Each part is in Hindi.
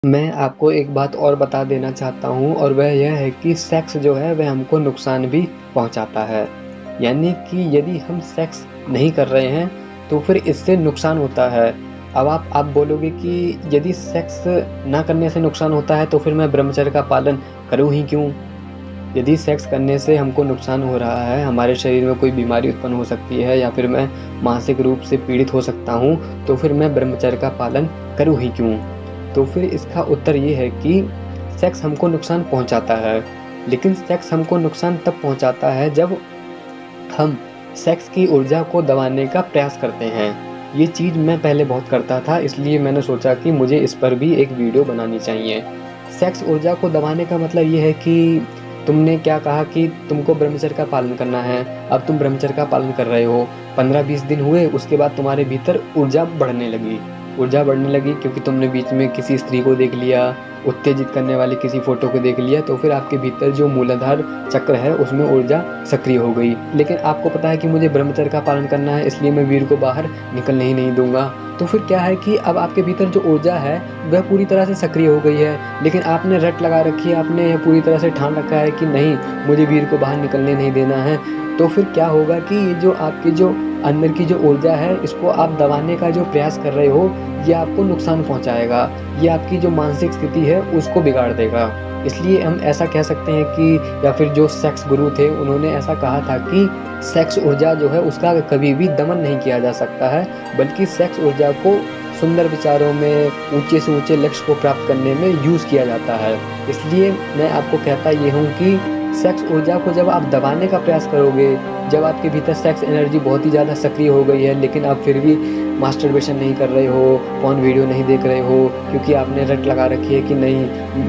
मैं आपको एक बात और बता देना चाहता हूँ और वह यह है कि सेक्स जो है वह हमको नुकसान भी पहुँचाता है। यानी कि यदि हम सेक्स नहीं कर रहे हैं तो फिर इससे नुकसान होता है। अब आप बोलोगे कि यदि सेक्स ना करने से नुकसान होता है तो फिर मैं ब्रह्मचर्य का पालन करूँ ही क्यों? यदि सेक्स करने से हमको नुकसान हो रहा है, हमारे शरीर में कोई बीमारी उत्पन्न हो सकती है या फिर मैं मानसिक रूप से पीड़ित हो सकता हूँ, तो फिर मैं ब्रह्मचर्य का पालन करूँ ही क्यों? तो फिर इसका उत्तर ये है कि सेक्स हमको नुकसान पहुँचाता है, लेकिन सेक्स हमको नुकसान तब पहुँचाता है जब हम सेक्स की ऊर्जा को दबाने का प्रयास करते हैं। ये चीज़ मैं पहले बहुत करता था, इसलिए मैंने सोचा कि मुझे इस पर भी एक वीडियो बनानी चाहिए। सेक्स ऊर्जा को दबाने का मतलब ये है कि तुमने क्या कहा कि तुमको ब्रह्मचर्य का पालन करना है, अब तुम ब्रह्मचर्य का पालन कर रहे हो, 15-20 दिन हुए, उसके बाद तुम्हारे भीतर ऊर्जा बढ़ने लगी। ऊर्जा बढ़ने लगी क्योंकि तुमने बीच में किसी स्त्री को देख लिया, उत्तेजित करने वाली किसी फ़ोटो को देख लिया, तो फिर आपके भीतर जो मूलाधार चक्र है उसमें ऊर्जा सक्रिय हो गई। लेकिन आपको पता है कि मुझे ब्रह्मचर्य का पालन करना है, इसलिए मैं वीर को बाहर निकलने ही नहीं दूँगा। तो फिर क्या है कि अब आपके भीतर जो ऊर्जा है वह पूरी तरह से सक्रिय हो गई है, लेकिन आपने रट लगा रखी है, आपने यह पूरी तरह से ठान रखा है कि नहीं, मुझे वीर को बाहर निकलने नहीं देना है। तो फिर क्या होगा कि ये जो आपकी जो अंदर की जो ऊर्जा है, इसको आप दबाने का जो प्रयास कर रहे हो, ये आपको नुकसान पहुँचाएगा। ये आपकी जो मानसिक स्थिति है उसको बिगाड़ देगा। इसलिए हम ऐसा कह सकते हैं कि या फिर जो सेक्स गुरु थे उन्होंने ऐसा कहा था कि सेक्स ऊर्जा जो है उसका कभी भी दमन नहीं किया जा सकता है, बल्कि सेक्स ऊर्जा को सुंदर विचारों में, ऊँचे से ऊँचे लक्ष्य को प्राप्त करने में यूज़ किया जाता है। इसलिए मैं आपको कहता ये हूँ कि सेक्स ऊर्जा को जब आप दबाने का प्रयास करोगे, जब आपके भीतर सेक्स एनर्जी बहुत ही ज़्यादा सक्रिय हो गई है, लेकिन आप फिर भी मास्टरबेशन नहीं कर रहे हो, पोर्न वीडियो नहीं देख रहे हो, क्योंकि आपने रट लगा रखी है कि नहीं,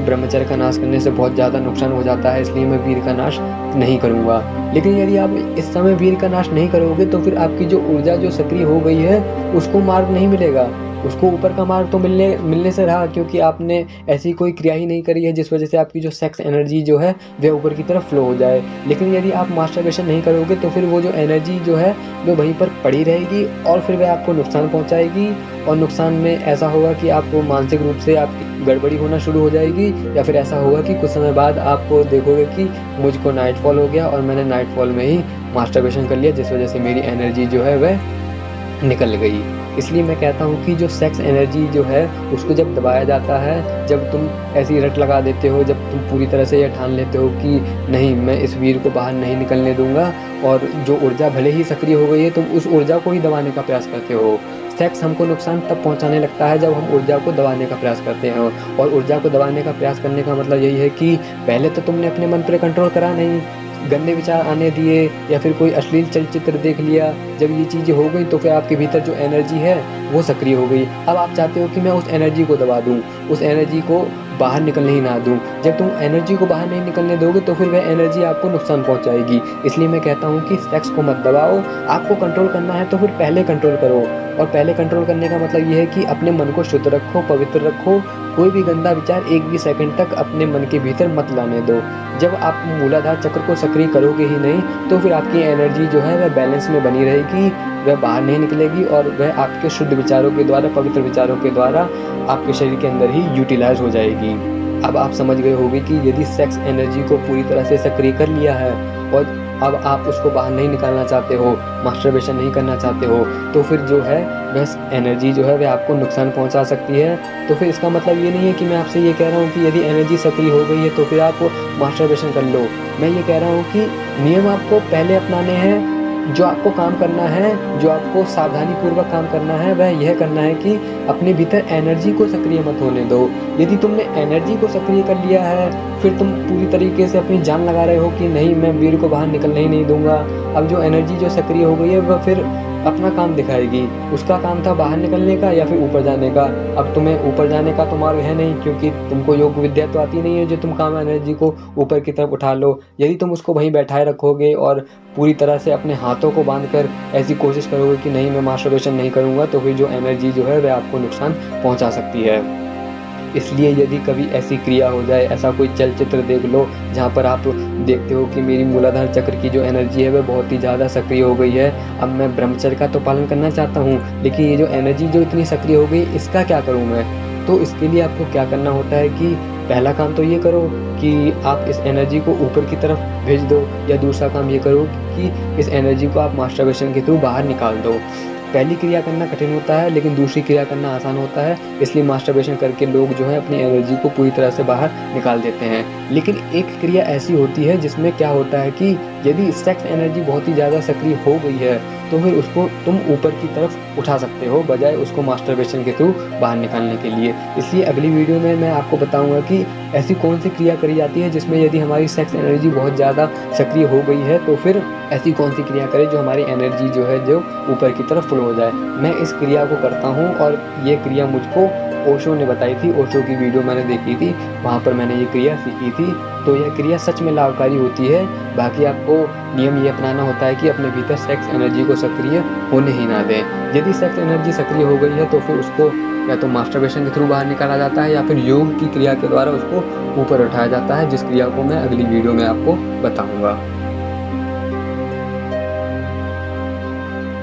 ब्रह्मचर्य का नाश करने से बहुत ज़्यादा नुकसान हो जाता है, इसलिए मैं वीर का नाश नहीं करूँगा। लेकिन यदि आप इस समय वीर का नाश नहीं करोगे तो फिर आपकी जो ऊर्जा जो सक्रिय हो गई है उसको मार्ग नहीं मिलेगा। उसको ऊपर का मार्ग तो मिलने से रहा, क्योंकि आपने ऐसी कोई क्रिया ही नहीं करी है जिस वजह से आपकी जो सेक्स एनर्जी जो है वह ऊपर की तरफ फ्लो हो जाए। लेकिन यदि आप मास्टरबेशन नहीं करोगे तो फिर वो जो एनर्जी जो है वो वहीं पर पड़ी रहेगी और फिर वह आपको नुकसान पहुंचाएगी। और नुकसान में ऐसा होगा कि आपको मानसिक रूप से आपकी गड़बड़ी होना शुरू हो जाएगी, या फिर ऐसा होगा कि कुछ समय बाद आप देखोगे कि मुझको नाइटफॉल हो गया और मैंने नाइटफॉल में ही मास्टरबेशन कर लिया, जिस वजह से मेरी एनर्जी जो है वह निकल गई। इसलिए मैं कहता हूँ कि जो सेक्स एनर्जी जो है उसको जब दबाया जाता है, जब तुम ऐसी रट लगा देते हो, जब तुम पूरी तरह से यह ठान लेते हो कि नहीं, मैं इस वीर को बाहर नहीं निकलने दूँगा, और जो ऊर्जा भले ही सक्रिय हो गई है तुम उस ऊर्जा को ही दबाने का प्रयास करते हो। सेक्स हमको नुकसान तब पहुँचाने लगता है जब हम ऊर्जा को दबाने का प्रयास करते हैं, और ऊर्जा को दबाने का प्रयास करने का मतलब यही है कि पहले तो तुमने अपने मन पर कंट्रोल करा नहीं, गंदे विचार आने दिए या फिर कोई अश्लील चलचित्र देख लिया। जब ये चीज़ें हो गई तो फिर आपके भीतर जो एनर्जी है वो सक्रिय हो गई। अब आप चाहते हो कि मैं उस एनर्जी को दबा दूँ, उस एनर्जी को बाहर निकलने ही ना दूँ। जब तुम एनर्जी को बाहर नहीं निकलने दोगे तो फिर वह एनर्जी आपको नुकसान पहुँचाएगी। इसलिए मैं कहता हूँ कि सेक्स को मत दबाओ। आपको कंट्रोल करना है तो फिर पहले कंट्रोल करो, और पहले कंट्रोल करने का मतलब ये है कि अपने मन को शुद्ध रखो, पवित्र रखो। कोई भी गंदा विचार एक भी सेकंड तक अपने मन के भीतर मत लाने दो। जब आप मूलाधार चक्र को सक्रिय करोगे ही नहीं तो फिर आपकी एनर्जी जो है वह बैलेंस में बनी रहेगी, वह बाहर नहीं निकलेगी, और वह आपके शुद्ध विचारों के द्वारा, पवित्र विचारों के द्वारा आपके शरीर के अंदर ही यूटिलाइज हो जाएगी। अब आप समझ गए होंगे कि यदि सेक्स एनर्जी को पूरी तरह से सक्रिय कर लिया है और अब आप उसको बाहर नहीं निकालना चाहते हो, मास्टरबेशन नहीं करना चाहते हो, तो फिर जो है वह एनर्जी जो है वह आपको नुकसान पहुंचा सकती है। तो फिर इसका मतलब ये नहीं है कि मैं आपसे ये कह रहा हूँ कि यदि एनर्जी सक्रिय हो गई है तो फिर आप मास्टरबेशन कर लो। मैं ये कह रहा हूँ कि नियम आपको पहले अपनाने हैं। जो आपको काम करना है, जो आपको सावधानीपूर्वक काम करना है, वह यह करना है कि अपने भीतर एनर्जी को सक्रिय मत होने दो। यदि तुमने एनर्जी को सक्रिय कर लिया है, फिर तुम पूरी तरीके से अपनी जान लगा रहे हो कि नहीं, मैं वीर को बाहर निकलने ही नहीं दूँगा। अब जो एनर्जी जो सक्रिय हो गई है वह फिर अपना काम दिखाएगी। उसका काम था बाहर निकलने का या फिर ऊपर जाने का। अब तुम्हें ऊपर जाने का तो मार्ग है नहीं, क्योंकि तुमको योग विद्या तो आती नहीं है जो तुम काम एनर्जी को ऊपर की तरफ उठा लो। यदि तुम उसको वहीं बैठाए रखोगे और पूरी तरह से अपने हाथों को बांधकर ऐसी कोशिश करोगे कि नहीं, मैं मास्टरबेशन नहीं करूँगा, तो फिर जो एनर्जी जो है वह आपको नुकसान पहुँचा सकती है। इसलिए यदि कभी ऐसी क्रिया हो जाए, ऐसा कोई चलचित्र देख लो जहाँ पर आप देखते हो कि मेरी मूलाधार चक्र की जो एनर्जी है वह बहुत ही ज़्यादा सक्रिय हो गई है, अब मैं ब्रह्मचर्य का तो पालन करना चाहता हूँ, लेकिन ये जो एनर्जी जो इतनी सक्रिय हो गई, इसका क्या करूँ मैं? तो इसके लिए आपको क्या करना होता है कि पहला काम तो ये करो कि आप इस एनर्जी को ऊपर की तरफ भेज दो, या दूसरा काम ये करो कि इस एनर्जी को आप मास्टरबेशन के थ्रू बाहर निकाल दो। पहली क्रिया करना कठिन होता है, लेकिन दूसरी क्रिया करना आसान होता है, इसलिए मास्टरबेशन करके लोग जो है अपनी एनर्जी को पूरी तरह से बाहर निकाल देते हैं। लेकिन एक क्रिया ऐसी होती है जिसमें क्या होता है कि यदि सेक्स एनर्जी बहुत ही ज़्यादा सक्रिय हो गई है, तो फिर उसको तुम ऊपर की तरफ उठा सकते हो, बजाय उसको मास्टरबेशन के थ्रू बाहर निकालने के लिए। इसलिए अगली वीडियो में मैं आपको बताऊँगा कि ऐसी कौन सी क्रिया करी जाती है जिसमें यदि हमारी सेक्स एनर्जी बहुत ज़्यादा सक्रिय हो गई है, तो फिर ऐसी कौन सी क्रिया करें जो हमारी एनर्जी जो है जो ऊपर की तरफ फ्लो हो जाए। मैं इस क्रिया को करता हूँ और ये क्रिया मुझको ओशो ने बताई थी। ओशो की वीडियो मैंने देखी थी, वहाँ पर मैंने ये क्रिया सीखी थी। तो यह क्रिया सच में लाभकारी होती है। बाकी आपको नियम ये अपनाना होता है कि अपने भीतर सेक्स एनर्जी को सक्रिय होने ही ना दें। यदि सेक्स एनर्जी सक्रिय हो गई है तो फिर उसको या तो मास्टरबेशन के थ्रू बाहर निकाला जाता है, या फिर योग की क्रिया के द्वारा उसको ऊपर उठाया जाता है, जिस क्रिया को मैं अगली वीडियो में आपको बताऊँगा।